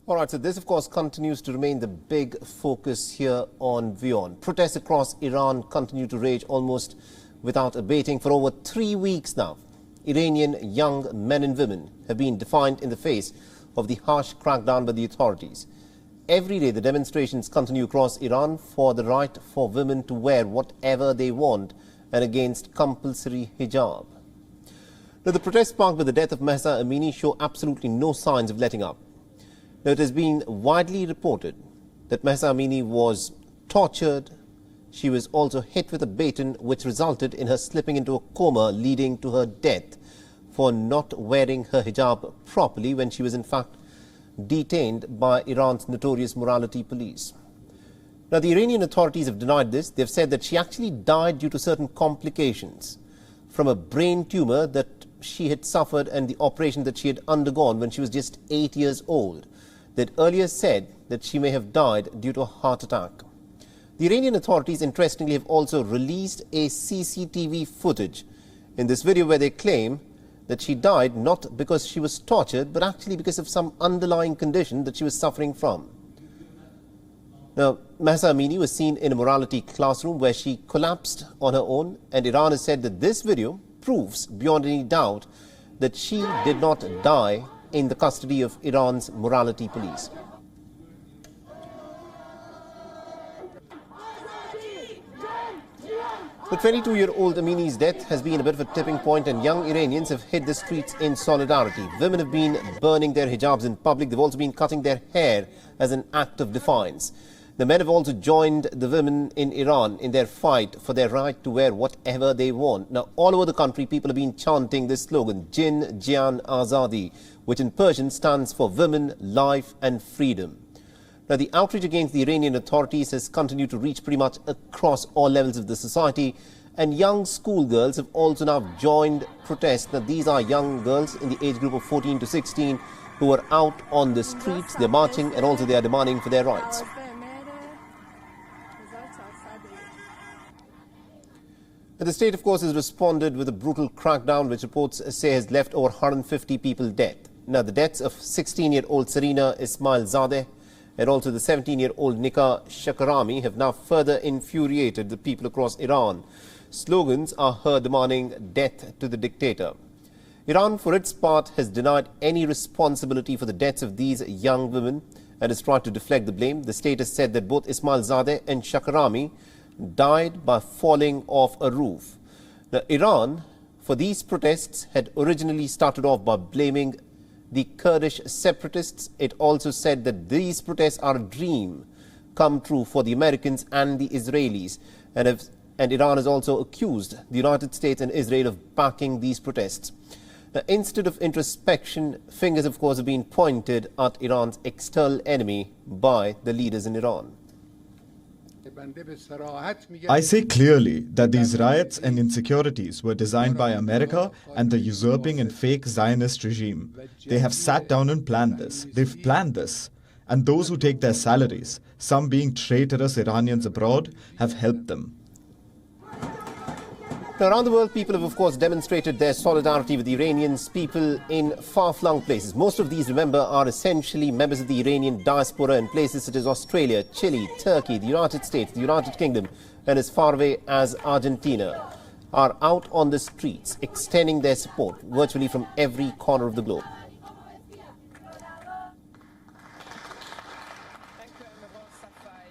All right, so this, of course, continues to remain the big focus here on WION. Protests across Iran continue to rage almost without abating for over 3 weeks now. Iranian young men and women have been defiant in the face of the harsh crackdown by the authorities. Every day, the demonstrations continue across Iran for the right for women to wear whatever they want and against compulsory hijab. Now, the protests sparked by the death of Mahsa Amini show absolutely no signs of letting up. Now, it has been widely reported that Mahsa Amini was tortured. She was also hit with a baton, which resulted in her slipping into a coma, leading to her death for not wearing her hijab properly when she was in fact detained by Iran's notorious morality police. Now, the Iranian authorities have denied this. They've said that she actually died due to certain complications from a brain tumor that she had suffered and the operation that she had undergone when she was just 8 years old. They'd earlier said that she may have died due to a heart attack. The Iranian authorities, interestingly, have also released a CCTV footage in this video where they claim that she died not because she was tortured, but actually because of some underlying condition that she was suffering from. Now, Mahsa Amini was seen in a morality classroom where she collapsed on her own, and Iran has said that this video proves beyond any doubt that she did not die in the custody of Iran's morality police. The 22-year-old Amini's death has been a bit of a tipping point, and young Iranians have hit the streets in solidarity. Women have been burning their hijabs in public. They've also been cutting their hair as an act of defiance. The men have also joined the women in Iran in their fight for their right to wear whatever they want. Now, all over the country, people have been chanting this slogan, Jin, Jian, Azadi, which in Persian stands for women, life and freedom. Now, the outrage against the Iranian authorities has continued to reach pretty much across all levels of the society, and young schoolgirls have also now joined protests. Now, these are young girls in the age group of 14 to 16 who are out on the streets. They're marching and also they are demanding for their rights. The state, of course, has responded with a brutal crackdown, which reports say has left over 150 people dead. Now, the deaths of 16-year-old Sarina Ismailzadeh and also the 17-year-old Nika Shakarami have now further infuriated the people across Iran. Slogans are heard demanding death to the dictator. Iran, for its part, has denied any responsibility for the deaths of these young women and has tried to deflect the blame. The state has said that both Ismailzadeh and Shakarami died by falling off a roof. Now, Iran, for these protests, had originally started off by blaming the Kurdish separatists. It also said that these protests are a dream come true for the Americans and the Israelis. And Iran has also accused the United States and Israel of backing these protests. Now, instead of introspection, fingers, of course, have been pointed at Iran's external enemy by the leaders in Iran. I say clearly that these riots and insecurities were designed by America and the usurping and fake Zionist regime. They have sat down and planned this. They've planned this. And those who take their salaries, some being traitorous Iranians abroad, have helped them. Now, around the world, people have, of course, demonstrated their solidarity with the Iranians, people in far-flung places. Most of these, remember, are essentially members of the Iranian diaspora in places such as Australia, Chile, Turkey, the United States, the United Kingdom, and as far away as Argentina, are out on the streets, extending their support virtually from every corner of the globe.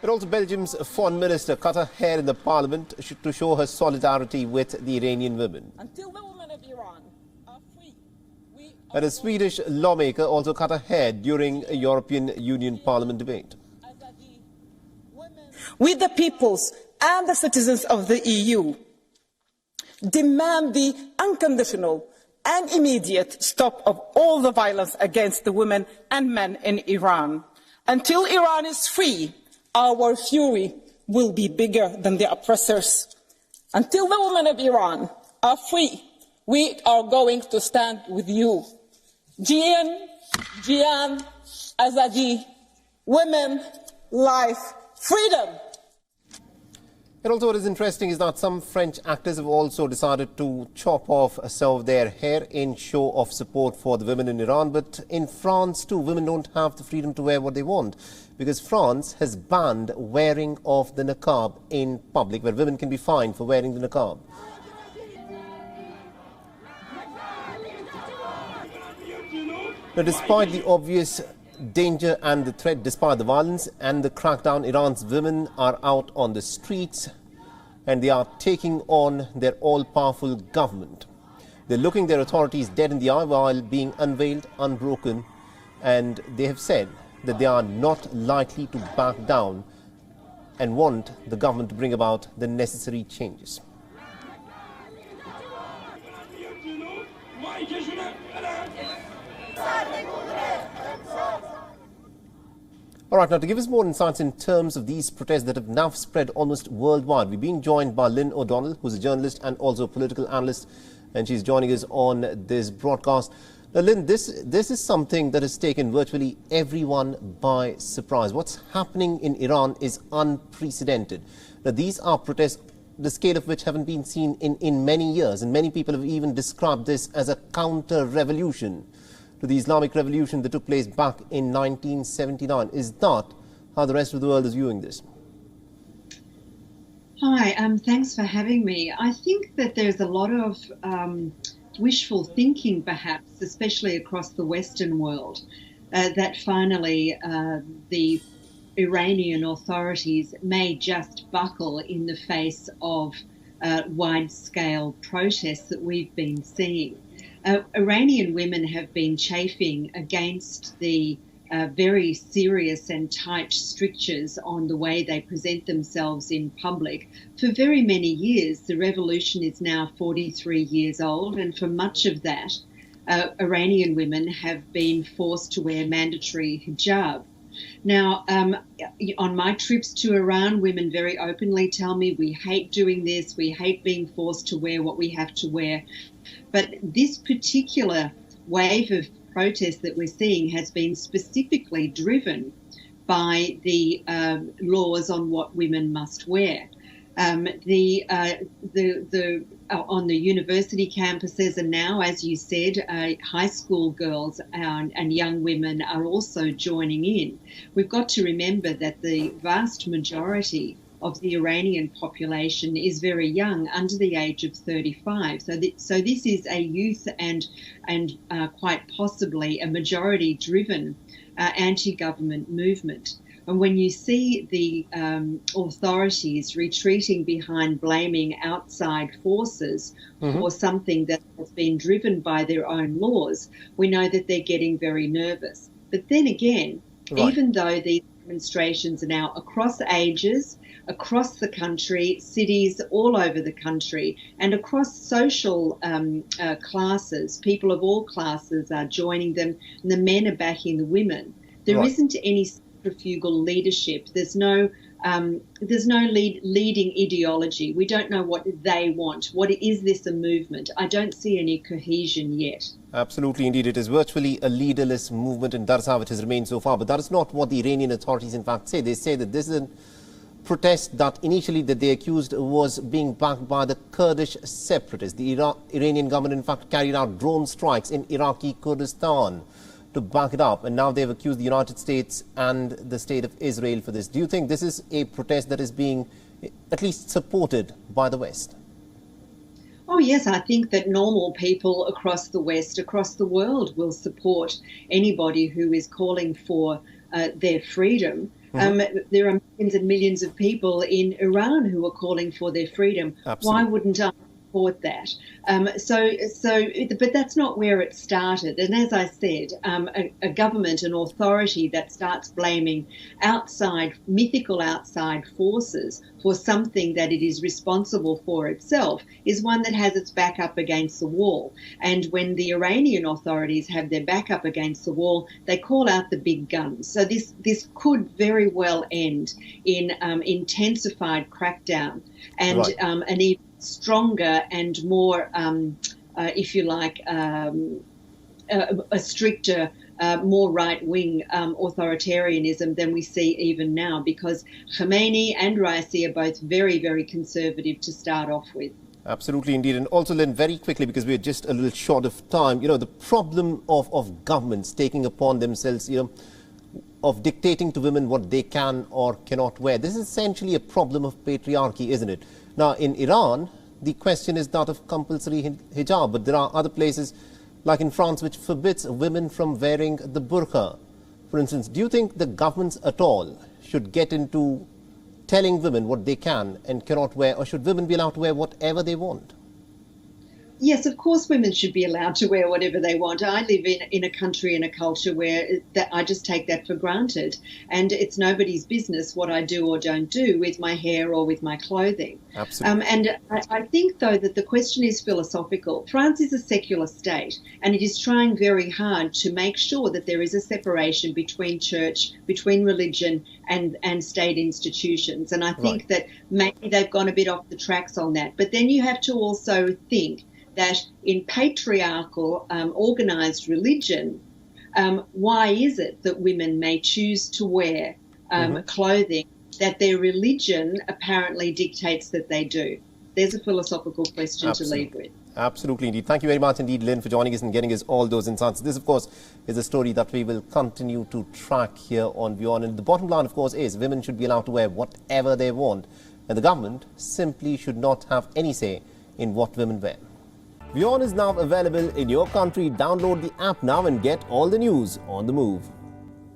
But also Belgium's foreign minister cut her hair in the parliament to show her solidarity with the Iranian women. Until the women of Iran are free, and a Swedish lawmaker also cut her hair during a European Union Parliament debate. We, the peoples and the citizens of the EU, demand the unconditional and immediate stop of all the violence against the women and men in Iran. Until Iran is free, our fury will be bigger than the oppressors. Until the women of Iran are free, we are going to stand with you. Jin, Jian, Azadi, women, life, freedom. And also what is interesting is that some French actors have also decided to chop off some of their hair in show of support for the women in Iran. But in France too, women don't have the freedom to wear what they want, because France has banned wearing of the niqab in public, where women can be fined for wearing the niqab. Now, despite the obvious danger and the threat, despite the violence and the crackdown, Iran's women are out on the streets and they are taking on their all-powerful government. They're looking their authorities dead in the eye while being unveiled, unbroken, and they have said that they are not likely to back down and want the government to bring about the necessary changes. All right, now to give us more insights in terms of these protests that have now spread almost worldwide, we're being joined by Lynn O'Donnell, who's a journalist and also a political analyst, and she's joining us on this broadcast. Now, Lynn, this is something that has taken virtually everyone by surprise. What's happening in Iran is unprecedented. Now, these are protests, the scale of which haven't been seen in many years, and many people have even described this as a counter-revolution to the Islamic Revolution that took place back in 1979. Is that how the rest of the world is viewing this? Hi, thanks for having me. I think that there's a lot of wishful thinking, perhaps, especially across the Western world, that finally the Iranian authorities may just buckle in the face of wide-scale protests that we've been seeing. Iranian women have been chafing against the very serious and tight strictures on the way they present themselves in public for very many years. The revolution is now 43 years old, and for much of that, Iranian women have been forced to wear mandatory hijab. Now, on my trips to Iran, women very openly tell me, we hate doing this, we hate being forced to wear what we have to wear. But this particular wave of protest that we're seeing has been specifically driven by the laws on what women must wear. On the university campuses, and now, as you said, high school girls and young women are also joining in. We've got to remember that the vast majority of the Iranian population is very young, under the age of 35. So this is a youth and quite possibly a majority-driven anti-government movement. And when you see the authorities retreating behind blaming outside forces for something that has been driven by their own laws, we know that they're getting very nervous. But then again, even though these demonstrations are now across ages, across the country, cities all over the country, and across social classes, people of all classes are joining them, and the men are backing the women. There isn't any centrifugal leadership. There's no leading ideology. We don't know what they want. What is this a movement? I don't see any cohesion yet. Absolutely, indeed. It is virtually a leaderless movement, and that's how it has remained so far. But that is not what the Iranian authorities, in fact, say. They say that this is a protest that initially that they accused was being backed by the Kurdish separatists. The Iranian government, in fact, carried out drone strikes in Iraqi Kurdistan to back it up, and now they've accused the United States and the state of Israel for this. Do you think this is a protest that is being at least supported by the West? Oh yes, I think that normal people across the West, across the world, will support anybody who is calling for their freedom. There are millions and millions of people in Iran who are calling for their freedom. Absolutely. Why wouldn't I support that? But that's not where it started. And as I said, a government, an authority that starts blaming mythical outside forces for something that it is responsible for itself is one that has its back up against the wall. And when the Iranian authorities have their back up against the wall, they call out the big guns. So this could very well end in intensified crackdown and an even stronger and more, if you like, a stricter more right-wing authoritarianism than we see even now, because Khamenei and Raisi are both very, very conservative to start off with. Absolutely, indeed. And also, Lynn, very quickly, because we're just a little short of time, the problem of governments taking upon themselves, of dictating to women what they can or cannot wear. This is essentially a problem of patriarchy, isn't it? Now, in Iran, the question is that of compulsory hijab, but there are other places, like in France, which forbids women from wearing the burqa. For instance, do you think the governments at all should get into telling women what they can and cannot wear, or should women be allowed to wear whatever they want? Yes, of course women should be allowed to wear whatever they want. I live in a country and a culture where I just take that for granted. And it's nobody's business what I do or don't do with my hair or with my clothing. Absolutely. And I think, though, that the question is philosophical. France is a secular state, and it is trying very hard to make sure that there is a separation between church, between religion and state institutions. And I think that maybe they've gone a bit off the tracks on that. But then you have to also think that in patriarchal, organised religion, why is it that women may choose to wear clothing that their religion apparently dictates that they do? There's a philosophical question to leave with. Absolutely, indeed. Thank you very much indeed, Lynn, for joining us and getting us all those insights. This, of course, is a story that we will continue to track here on WION. And the bottom line, of course, is women should be allowed to wear whatever they want. And the government simply should not have any say in what women wear. WION is now available in your country. Download the app now and get all the news on the move.